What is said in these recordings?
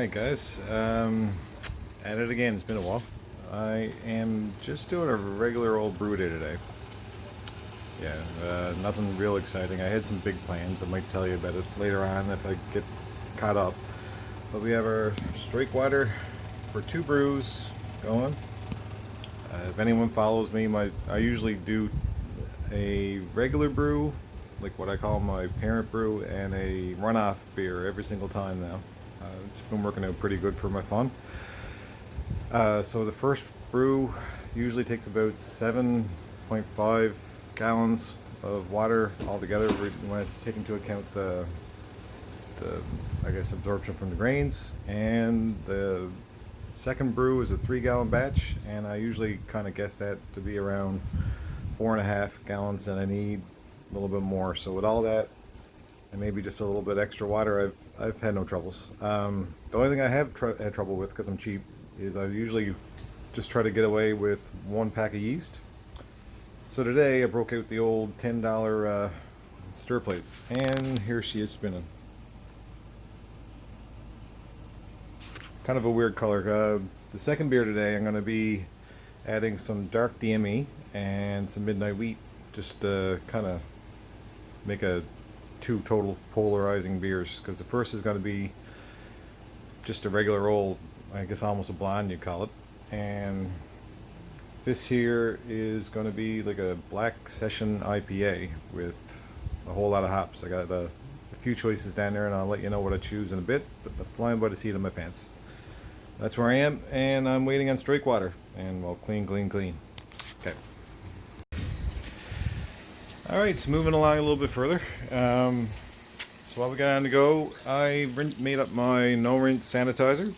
Alright guys, at it again. It's been a while. I am just doing a regular old brew day today. Yeah, nothing real exciting. I had some big plans. I might tell you about it later on if I get caught up. But we have our straight water for 2 brews going. If anyone follows me, I usually do a regular brew, like what I call my parent brew, and a runoff beer every single time now. It's been working out pretty good for my fun. So the first brew usually takes about 7.5 gallons of water altogether when I take into account the I guess absorption from the grains. And the second brew is a 3-gallon batch, and I usually kind of guess that to be around 4.5 gallons, and I need a little bit more. So with all that and maybe just a little bit extra water, I've had no troubles. The only thing I have had trouble with, because I'm cheap, is I usually just try to get away with 1 pack of yeast. So today I broke out the old $10 stir plate, and here she is spinning. Kind of a weird color. The second beer today, I'm going to be adding some dark DME and some midnight wheat, just to kind of make a 2 total polarizing beers, because the first is going to be just a regular old, I guess almost a blonde you'd call it, and this here is going to be like a black session IPA with a whole lot of hops. I got a few choices down there, and I'll let you know what I choose in a bit, but I'm flying by the seat of my pants. That's where I am, and I'm waiting on straight water, and well, clean. Okay. Alright, so moving along a little bit further. So while we got on to go, I made up my no rinse sanitizer. You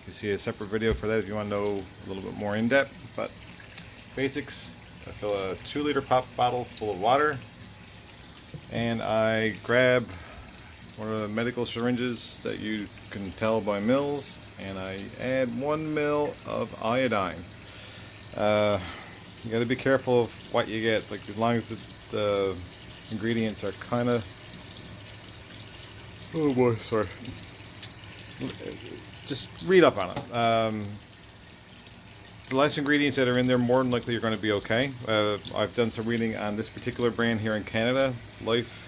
can see a separate video for that if you want to know a little bit more in depth. But basics: I fill a 2-liter pop bottle full of water, and I grab one of the medical syringes that you can tell by mils, and I add 1 mil of iodine. You got to be careful of what you get. Like, as long as the ingredients are kind of, oh boy, sorry, just read up on it. The less ingredients that are in there, more than likely you're going to be okay. I've done some reading on this particular brand here in Canada, Life.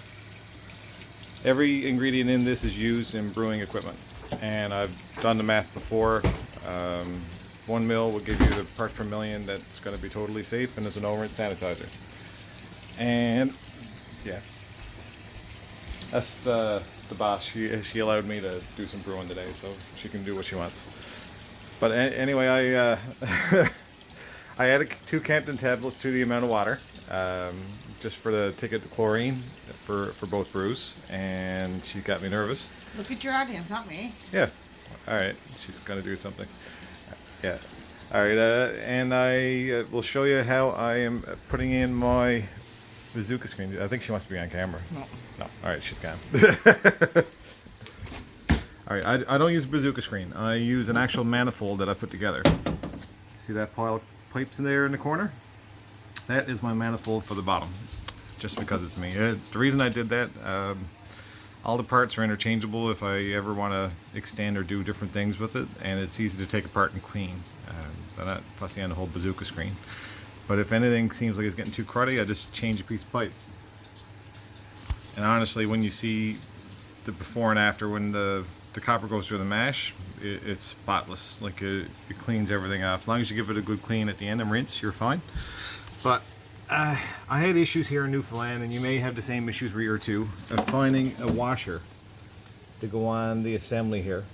Every ingredient in this is used in brewing equipment, and I've done the math before. 1 mil will give you the parts per million that's going to be totally safe, and there's a no rinse sanitizer. And yeah, that's the boss. She allowed me to do some brewing today, so she can do what she wants. But anyway, I I added 2 Campton tablets to the amount of water, just for the ticket chlorine for both brews, and she got me nervous. Look at your audience, not me. Yeah. All right, she's gonna do something. Yeah. All right, and I will show you how I am putting in my bazooka screen. I think she wants to be on camera. No. All right, she's gone. All right, I don't use a bazooka screen. I use an actual manifold that I put together. See that pile of pipes in there in the corner? That is my manifold for the bottom, just because it's me. The reason I did that, all the parts are interchangeable if I ever want to extend or do different things with it, and it's easy to take apart and clean. I'm not fussy on the whole bazooka screen. But if anything seems like it's getting too cruddy, I just change a piece of pipe. And honestly, when you see the before and after, when the copper goes through the mash, it's spotless. Like it cleans everything off. As long as you give it a good clean at the end and rinse, you're fine. But I had issues here in Newfoundland, and you may have the same issues where you're too, of finding a washer to go on the assembly here.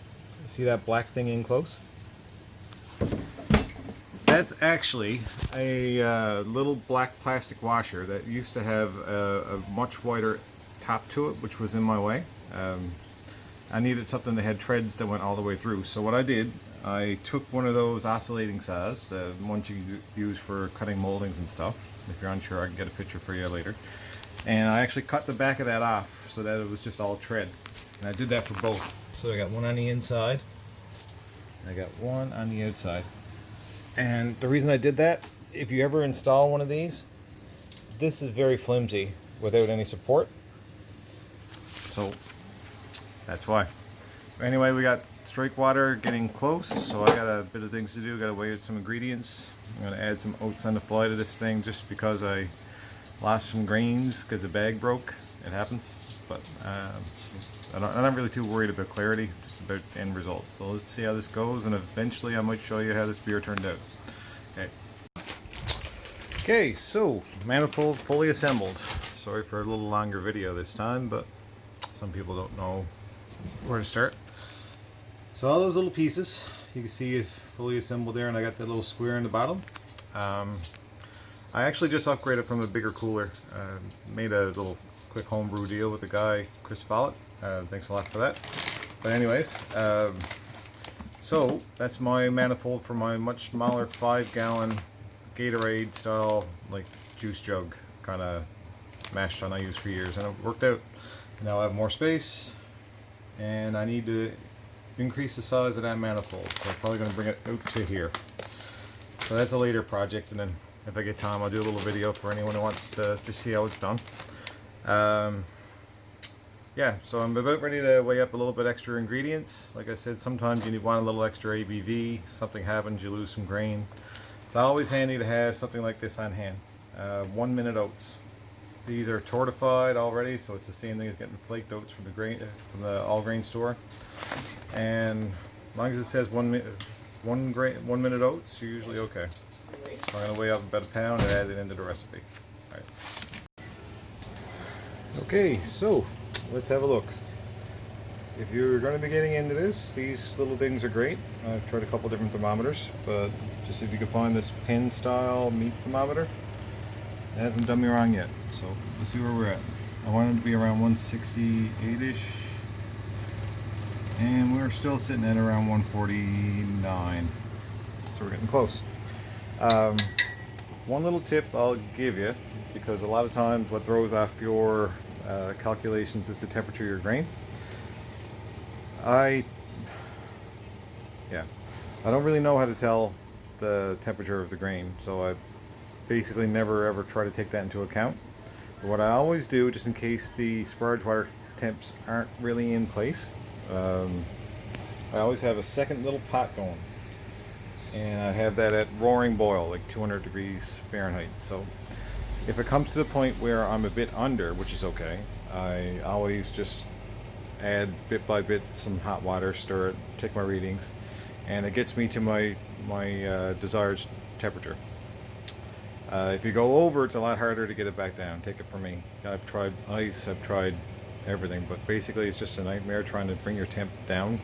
See that black thing in close? That's actually a little black plastic washer that used to have a much wider top to it, which was in my way. I needed something that had treads that went all the way through. So what I did, I took one of those oscillating saws, ones you use for cutting moldings and stuff. If you're unsure, I can get a picture for you later. And I actually cut the back of that off so that it was just all tread. And I did that for both. So I got one on the inside, and I got one on the outside. And the reason I did that, if you ever install one of these, this is very flimsy without any support. So that's why. Anyway, we got strike water getting close, so I got a bit of things to do. Got to weigh out some ingredients. I'm going to add some oats on the fly to this thing just because I lost some grains because the bag broke. It happens, but I'm not really too worried about clarity, just about the end result. So let's see how this goes, and eventually I might show you how this beer turned out. Okay. Okay, so manifold fully assembled. Sorry for a little longer video this time, but some people don't know where to start. So all those little pieces, you can see it fully assembled there, and I got that little square in the bottom. I actually just upgraded from a bigger cooler. Made a little quick homebrew deal with the guy, Chris Follett. Thanks a lot for that. But anyways, so that's my manifold for my much smaller 5-gallon Gatorade style, like juice jug kind of mash tun I used for years, and it worked out. Now I have more space, and I need to increase the size of that manifold, so I'm probably going to bring it out to here. So that's a later project, and then if I get time I'll do a little video for anyone who wants to see how it's done. Yeah, so I'm about ready to weigh up a little bit extra ingredients. Like I said, sometimes you want a little extra ABV, something happens, you lose some grain. It's always handy to have something like this on hand. 1 minute oats. These are tortified already, so it's the same thing as getting flaked oats from the all grain store. And as long as it says 1 minute oats, you're usually okay. So I'm going to weigh up about a pound and add it into the recipe. All right. Okay, so let's have a look. If you're going to be getting into this, these little things are great. I've tried a couple different thermometers, but just if you can find this pin style meat thermometer, it hasn't done me wrong yet. So let's see where we're at. I wanted to be around 168-ish, and we're still sitting at around 149. So we're getting close. One little tip I'll give you, because a lot of times what throws off your calculations is the temperature of your grain. I don't really know how to tell the temperature of the grain, so I basically never ever try to take that into account. But what I always do, just in case the sparge water temps aren't really in place, I always have a second little pot going, and I have that at roaring boil, like 200 degrees Fahrenheit. So if it comes to the point where I'm a bit under, which is okay, I always just add bit by bit some hot water, stir it, take my readings, and it gets me to my desired temperature. If you go over, it's a lot harder to get it back down. Take it from me. I've tried ice, I've tried everything, but basically it's just a nightmare trying to bring your temp down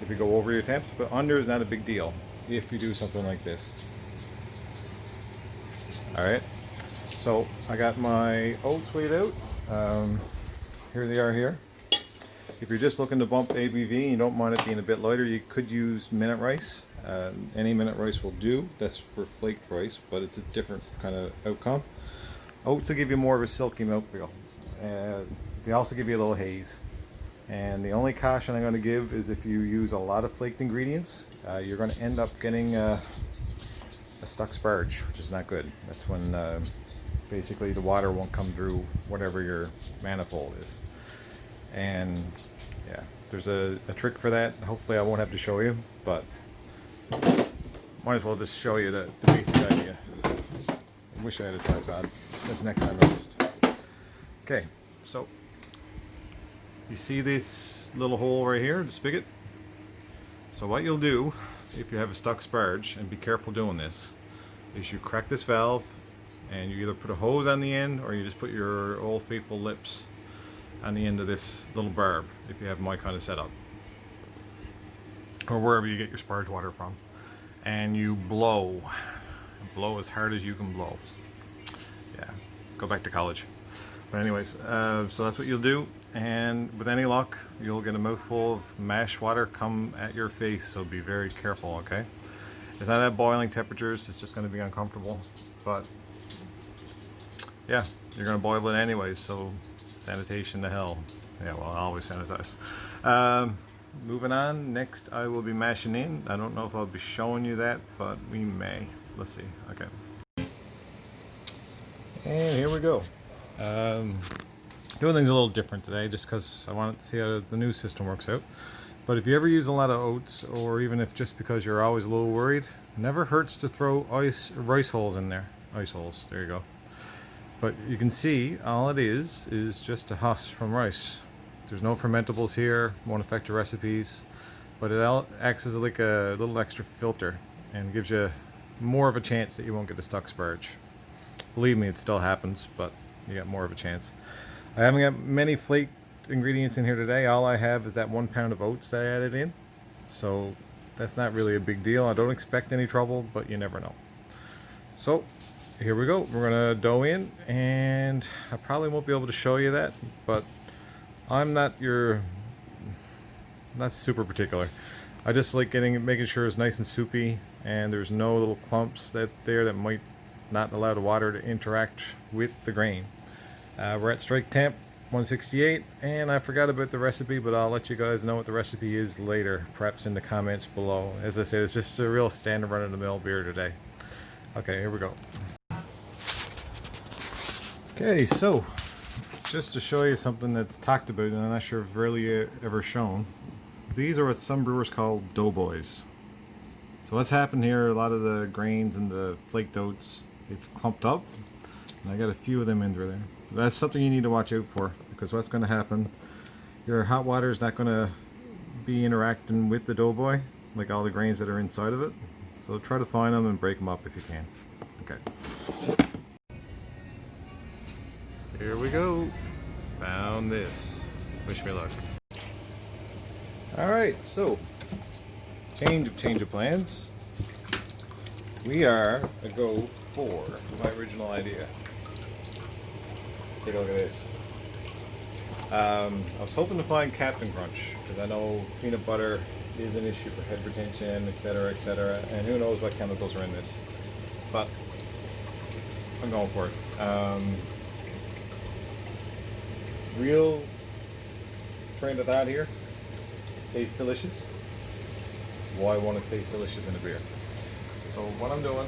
if you go over your temps. But under is not a big deal if you do something like this. Alright, so I got my oats weighed out. Here they are here. If you're just looking to bump ABV and you don't mind it being a bit lighter, you could use minute rice. Any minute rice will do. That's for flaked rice, but it's a different kind of outcome. Oats will give you more of a silky mouthfeel. They also give you a little haze. And the only caution I'm going to give is if you use a lot of flaked ingredients, you're going to end up getting a stuck sparge, which is not good. That's when basically the water won't come through whatever your manifold is. And yeah, there's a trick for that. Hopefully I won't have to show you, but might as well just show you the basic idea. I wish I had a tripod. That's next time I list. Okay, so you see this little hole right here, the spigot? So what you'll do if you have a stuck sparge, and be careful doing this, is you crack this valve and you either put a hose on the end or you just put your old faithful lips on the end of this little barb if you have my kind of setup, or wherever you get your sparge water from, and you blow as hard as you can blow. Yeah, go back to college. But anyways, so that's what you'll do, and with any luck you'll get a mouthful of mash water come at your face, so be very careful. Okay, it's not at boiling temperatures, it's just going to be uncomfortable, but yeah, you're going to boil it anyways, so sanitation to hell. Yeah, well, I always sanitize. Moving on, next I will be mashing in. I don't know if I'll be showing you that, but we may. Let's see. Okay. And here we go. Doing things a little different today just because I wanted to see how the new system works out. But if you ever use a lot of oats, or even if just because you're always a little worried, never hurts to throw rice holes in there. Ice holes, there you go. But you can see all it is just a husk from rice. There's no fermentables here, won't affect your recipes, but it acts as like a little extra filter and gives you more of a chance that you won't get a stuck sparge. Believe me, it still happens, but you got more of a chance. I haven't got many flaked ingredients in here today. All I have is that 1 pound of oats that I added in, so that's not really a big deal. I don't expect any trouble, but you never know. So here we go. We're gonna dough in, and I probably won't be able to show you that, but I'm not super particular. I just like making sure it's nice and soupy, and there's no little clumps that might not allow the water to interact with the grain. We're at strike temp 168, and I forgot about the recipe, but I'll let you guys know what the recipe is later, perhaps in the comments below. As I said, it's just a real standard run-of-the-mill beer today. Okay, here we go. Okay, so just to show you something that's talked about and I'm not sure if really ever shown, these are what some brewers call doughboys. So what's happened here, a lot of the grains and the flaked oats, they've clumped up, and I got a few of them in through there. That's something you need to watch out for, because what's going to happen, your hot water is not going to be interacting with the doughboy, like all the grains that are inside of it. So try to find them and break them up if you can. Okay. Here we go. Found this. Wish me luck. Alright, so change of plans. We are a go for my original idea. Take a look at this. I was hoping to find Captain Crunch, because I know peanut butter is an issue for head retention, etc., and who knows what chemicals are in this. But I'm going for it. Real train of thought here. Tastes delicious. Why won't it taste delicious in a beer? So what I'm doing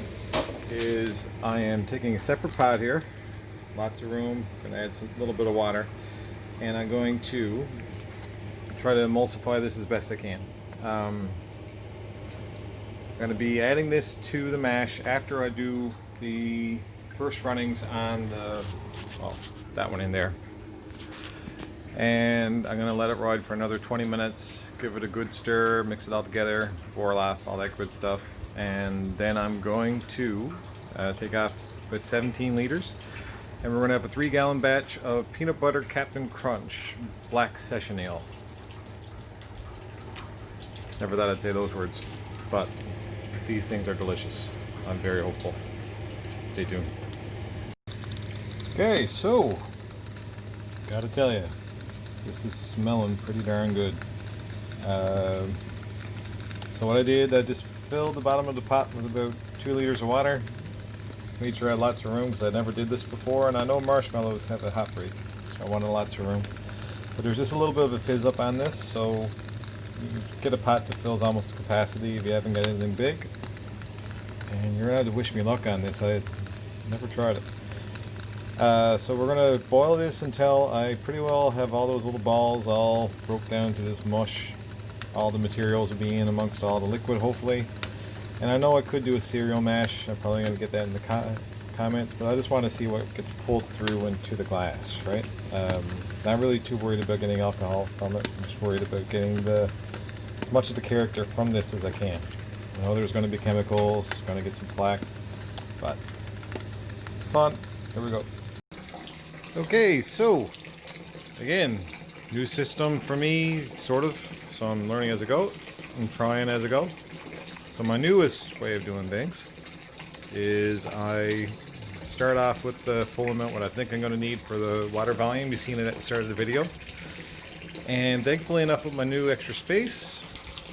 is I am taking a separate pot here, lots of room, gonna add a little bit of water, and I'm going to try to emulsify this as best I can. I'm going to be adding this to the mash after I do the first runnings on that one in there. And I'm going to let it ride for another 20 minutes, give it a good stir, mix it all together, boil off, all that good stuff. And then I'm going to take off with 17 liters. And we're going to have a 3-gallon batch of Peanut Butter Captain Crunch Black Session Ale. Never thought I'd say those words, but these things are delicious. I'm very hopeful. Stay tuned. Okay, so, gotta tell you, this is smelling pretty darn good. So what I did, I just filled the bottom of the pot with about 2 liters of water. Made sure I had lots of room, because I never did this before, and I know marshmallows have a hot break, so I wanted lots of room. But there's just a little bit of a fizz up on this, so you can get a pot that fills almost to capacity if you haven't got anything big. And you're going to have to wish me luck on this. I never tried it. So we're going to boil this until I pretty well have all those little balls all broke down to this mush. All the materials will be in amongst all the liquid, hopefully. And I know I could do a cereal mash. I'm probably going to get that in the comments, but I just want to see what gets pulled through into the glass, right? Not really too worried about getting alcohol from it. I'm just worried about getting as much of the character from this as I can. I know there's going to be chemicals, going to get some flack, but fun. Here we go. Okay, so again, new system for me, sort of. So I'm learning as I go and trying as I go. So my newest way of doing things is I start off with the full amount, what I think I'm going to need for the water volume. You've seen it at the start of the video. And thankfully enough with my new extra space,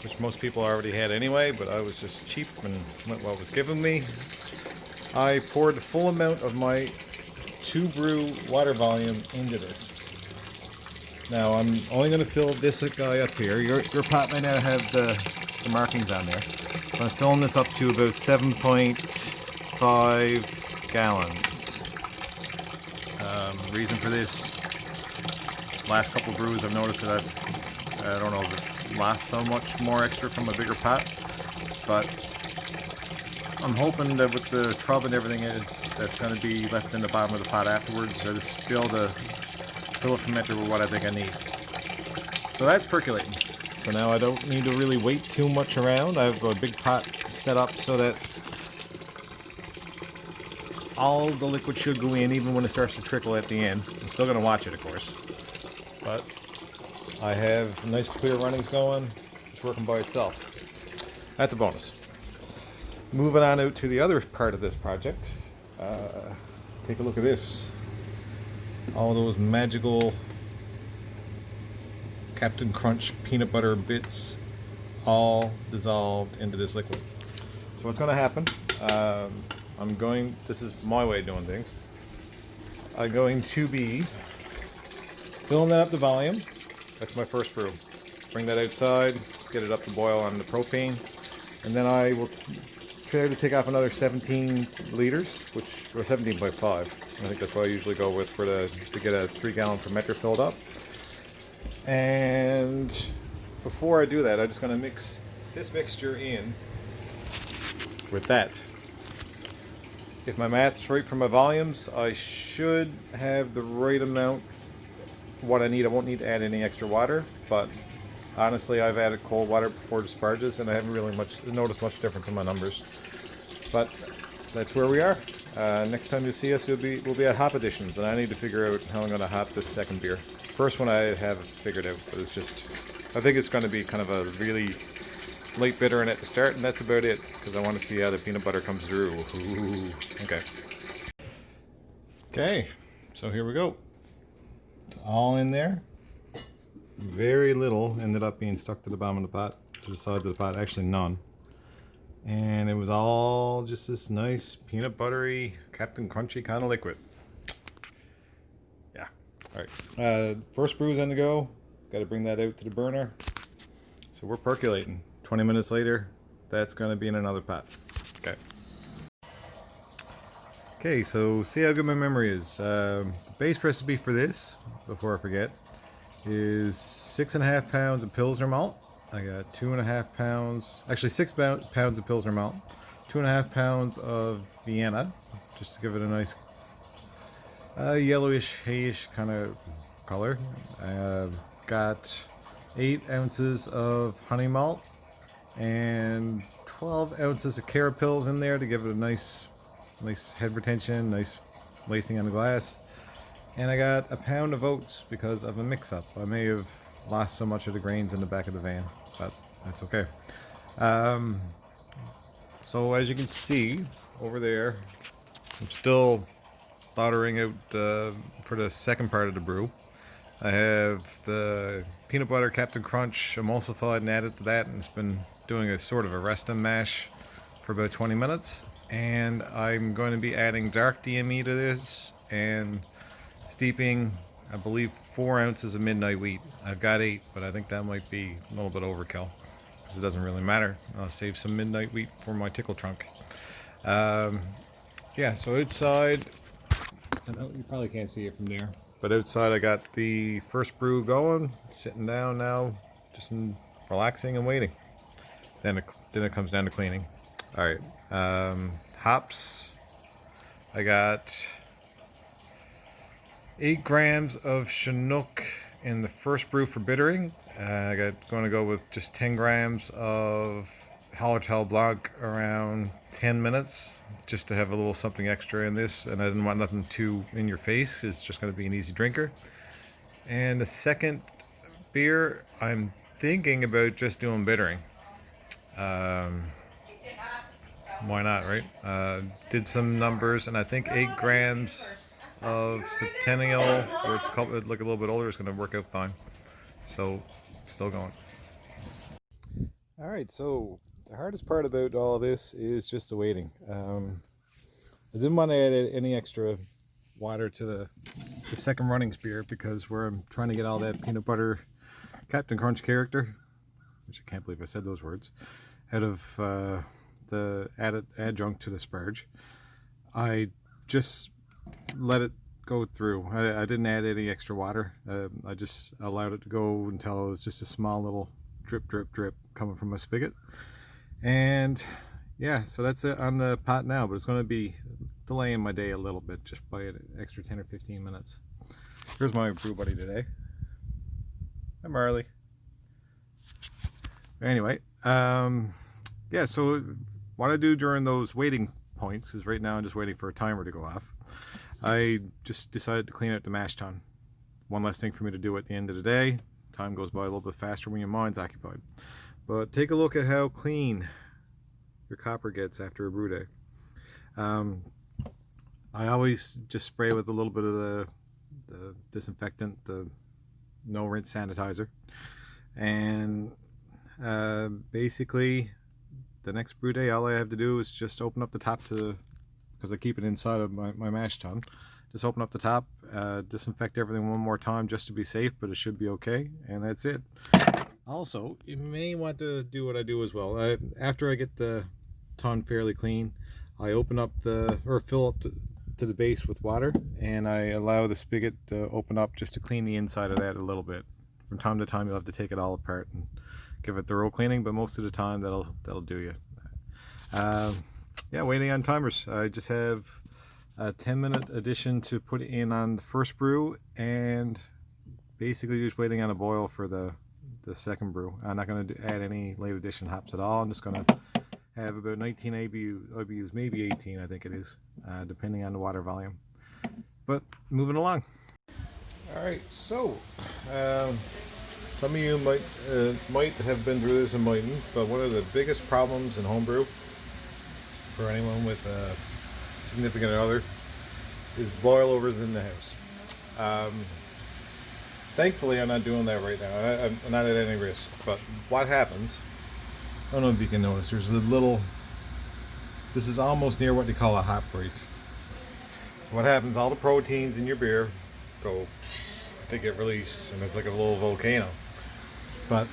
which most people already had anyway, but I was just cheap and went what was given me, I poured the full amount of my 2 brew water volume into this. Now I'm only going to fill this guy up here. Your pot might not have the markings on there. So I'm filling this up to about 7.5 gallons. Reason for this, last couple brews I've noticed that I've I don't know if it lasts so much more extra from a bigger pot, but I'm hoping that with the trub and everything that's going to be left in the bottom of the pot afterwards, I'll just be able to fill it fermenter with what I think I need. So that's percolating. So now I don't need to really wait too much around. I have a big pot set up so that all the liquid should go in even when it starts to trickle at the end. I'm still going to watch it, of course. But I have nice clear runnings going. It's working by itself. That's a bonus. Moving on out to the other part of this project. Take a look at this. All those magical Captain Crunch peanut butter bits all dissolved into this liquid. So what's going to happen, this is my way of doing things. I'm going to be filling that up to volume. That's my first brew. Bring that outside, get it up to boil on the propane, and then I will try to take off another 17 liters, or 17.5. I think that's what I usually go with to get a 3-gallon fermenter filled up. And before I do that, I'm just going to mix this mixture in with that. If my math's right for my volumes, I should have the right amount what I need. I won't need to add any extra water, but honestly, I've added cold water before disparges, and I haven't really noticed much difference in my numbers. But that's where we are. Next time you see us, we'll be at hop additions, and I need to figure out how I'm going to hop this second beer. First one I have figured out, but I think it's going to be kind of a really light bitter in at the start, and that's about it, because I want to see how the peanut butter comes through. Ooh, okay, so here we go. It's all in there. Very little ended up being stuck to the bottom of the pot, to the sides of the pot, actually none. And it was all just this nice peanut buttery, Captain Crunchy kind of liquid. Yeah. Alright. First brew's on the go. Got to bring that out to the burner. So we're percolating. 20 minutes later, that's going to be in another pot. Okay. Okay, so see how good my memory is. The base recipe for this, before I forget, is 6.5 pounds of Pilsner malt. I got 2.5 pounds, actually 6 pounds of Pilsner malt, 2.5 pounds of Vienna, just to give it a nice yellowish, hayish kind of color. Got 8 ounces of honey malt and 12 ounces of carapils in there to give it a nice head retention, nice lacing on the glass. And I got a pound of oats because of a mix-up. I may have lost so much of the grains in the back of the van, but that's okay. So as you can see over there, I'm still lautering out for the second part of the brew. I have the peanut butter Captain Crunch emulsified and added to that, and it's been doing a sort of a rest and mash for about 20 minutes. And I'm going to be adding dark DME to this and steeping, I believe, 4 ounces of midnight wheat. I've got 8, but I think that might be a little bit overkill because it doesn't really matter. I'll save some midnight wheat for my tickle trunk. Yeah, so outside, you probably can't see it from there, but outside I got the first brew going, sitting down now, just relaxing and waiting. Then it comes down to cleaning. All right, hops. I got 8 grams of Chinook in the first brew for bittering. I going to go with just 10 grams of Hallertau Blanc around 10 minutes, just to have a little something extra in this, and I didn't want nothing too in your face. It's just going to be an easy drinker. And the second beer, I'm thinking about just doing bittering. Why not, right? Did some numbers, and I think 8 grams of Centennial, where it's like a little bit older, is going to work out fine. So, still going. All right, so the hardest part about all of this is just the waiting. I didn't want to add any extra water to the second running spear because I'm trying to get all that peanut butter Captain Crunch character, which I can't believe I said those words, out of the added adjunct to the sparge. I just let it go through. I didn't add any extra water. I just allowed it to go until it was just a small little drip, drip, drip coming from my spigot. And yeah, so that's it on the pot now, but it's going to be delaying my day a little bit just by an extra 10 or 15 minutes. Here's my brew buddy today. Hi, Marley. Anyway, yeah, so what I do during those waiting points is right now I'm just waiting for a timer to go off. I just decided to clean out the mash tun. One less thing for me to do at the end of the day. Time goes by a little bit faster when your mind's occupied. But take a look at how clean your copper gets after a brew day. I always just spray with a little bit of the disinfectant, the no rinse sanitizer, and basically the next brew day all I have to do is just open up the top because I keep it inside of my mash tun. Just open up the top, disinfect everything one more time just to be safe, but it should be okay, and that's it. Also, you may want to do what I do as well. After I get the tun fairly clean, I open up fill up to the base with water, and I allow the spigot to open up just to clean the inside of that a little bit. From time to time, you'll have to take it all apart and give it thorough cleaning, but most of the time that'll do you. Yeah, waiting on timers. I just have a 10-minute addition to put in on the first brew, and basically just waiting on a boil for the second brew. I'm not going to add any late addition hops at all. I'm just going to have about 19 IBUs, maybe 18 I think it is, depending on the water volume. But moving along. Alright, so some of you might have been through this and mightn't, but one of the biggest problems in homebrew for anyone with a significant other is boilovers in the house. Thankfully I'm not doing that right now. I'm not at any risk, but what happens, I don't know if you can notice, there's a little, this is almost near what they call a hot break. So what happens, all the proteins in your beer they get released, and it's like a little volcano. But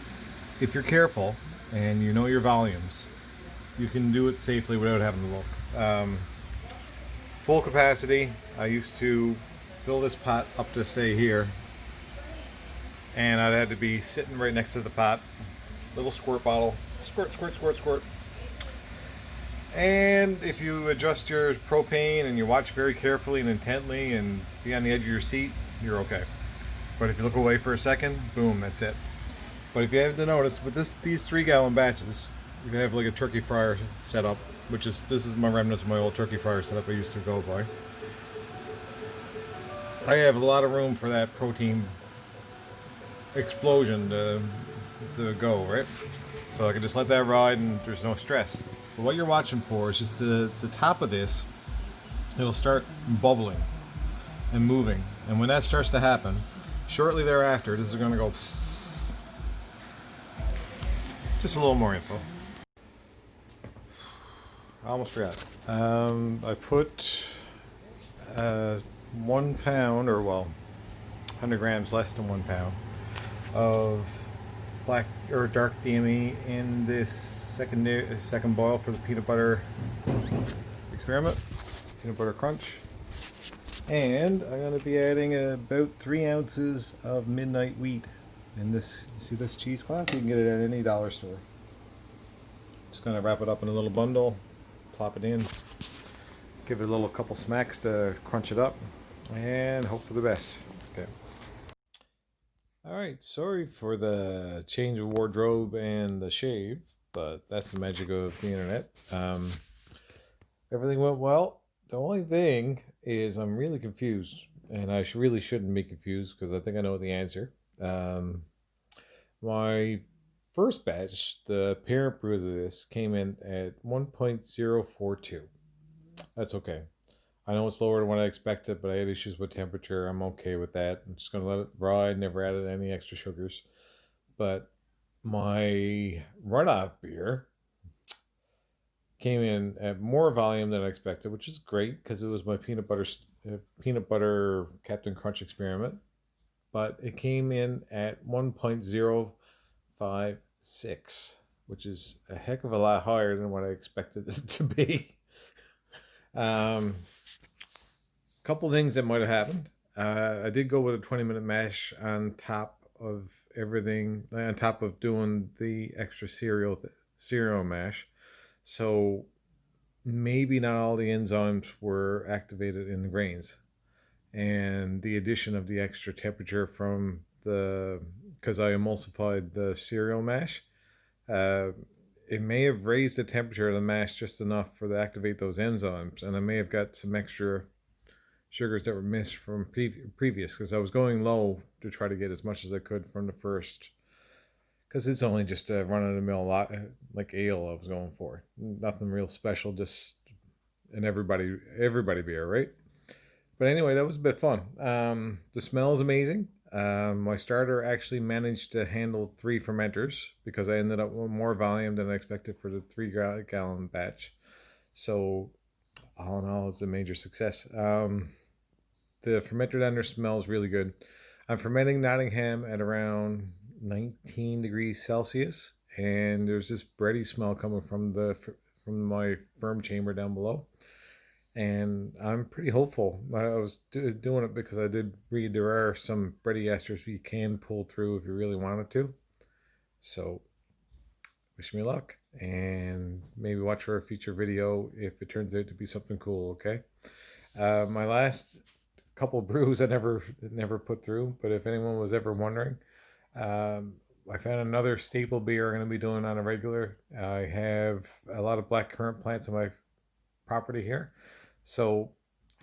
if you're careful and you know your volumes, you can do it safely without having to look. Full capacity, I used to fill this pot up to say here, and I'd have to be sitting right next to the pot, little squirt bottle, squirt, squirt, squirt, squirt. And if you adjust your propane and you watch very carefully and intently and be on the edge of your seat, you're okay. But if you look away for a second, boom, that's it. But if you have to notice, with these 3-gallon batches, you have like a turkey fryer setup, this is my remnants of my old turkey fryer setup I used to go by. I have a lot of room for that protein explosion to go, right? So I can just let that ride and there's no stress. But what you're watching for is just the top of this, it'll start bubbling and moving. And when that starts to happen, shortly thereafter, this is going to go. Just a little more info. I almost forgot. I put 1 pound, or 100 grams less than 1 pound of black or dark DME in this second boil for the peanut butter experiment, peanut butter crunch. And I'm going to be adding about 3 ounces of midnight wheat in this. See this cheesecloth? You can get it at any dollar store. Just going to wrap it up in a little bundle, plop it in, give it a little couple smacks to crunch it up, and hope for the best. Okay. Alright, sorry for the change of wardrobe and the shave, but that's the magic of the internet. Everything went well. The only thing is I'm really confused, and I really shouldn't be confused because I think I know the answer. My first batch, the parent brew of this, came in at 1.042. That's okay. I know it's lower than what I expected, but I had issues with temperature. I'm okay with that. I'm just going to let it ride, never added any extra sugars. But my runoff beer came in at more volume than I expected, which is great because it was my peanut butter Captain Crunch experiment. But it came in at 1.056, which is a heck of a lot higher than what I expected it to be. Couple couple things that might have happened. I did go with a 20-minute mash on top of everything, on top of doing the extra cereal mash. So maybe not all the enzymes were activated in the grains. And the addition of the extra temperature from because I emulsified the cereal mash, it may have raised the temperature of the mash just enough to activate those enzymes. And I may have got some extra sugars that were missed from previous, because I was going low to try to get as much as I could from the first, because it's only just a run-of-the-mill like ale I was going for. Nothing real special, just an everybody beer, right? But anyway, that was a bit fun. The smell is amazing. My starter actually managed to handle 3 fermenters, because I ended up with more volume than I expected for the 3-gallon batch. So all in all, it's a major success. The fermenter down there smells really good. I'm fermenting Nottingham at around 19 degrees Celsius, and there's this bready smell coming from my firm chamber down below. And I'm pretty hopeful. I was doing it because I did read there are some bready esters you can pull through if you really wanted to. So wish me luck, and maybe watch for a future video if it turns out to be something cool, okay? My last couple brews I never put through, but if anyone was ever wondering, I found another staple beer I'm going to be doing on a regular. I have a lot of black currant plants on my property here. So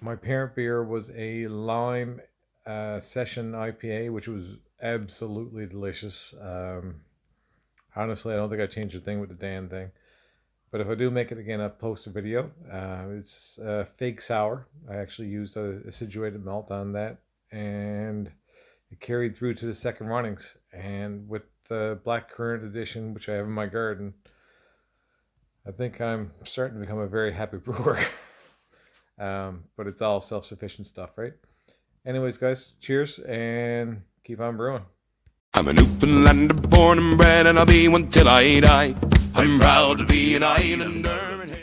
my parent beer was a lime session IPA, which was absolutely delicious. Honestly, I don't think I changed a thing with the damn thing. But if I do make it again, I'll post a video. It's fake sour. I actually used a acidulated malt on that, and it carried through to the second runnings. And with the black currant edition, which I have in my garden, I think I'm starting to become a very happy brewer. But it's all self-sufficient stuff, right? Anyways, guys, cheers, and keep on brewing. I'm a Newfoundlander born and bred, and I'll be one till I die. I'm proud to be an Islander.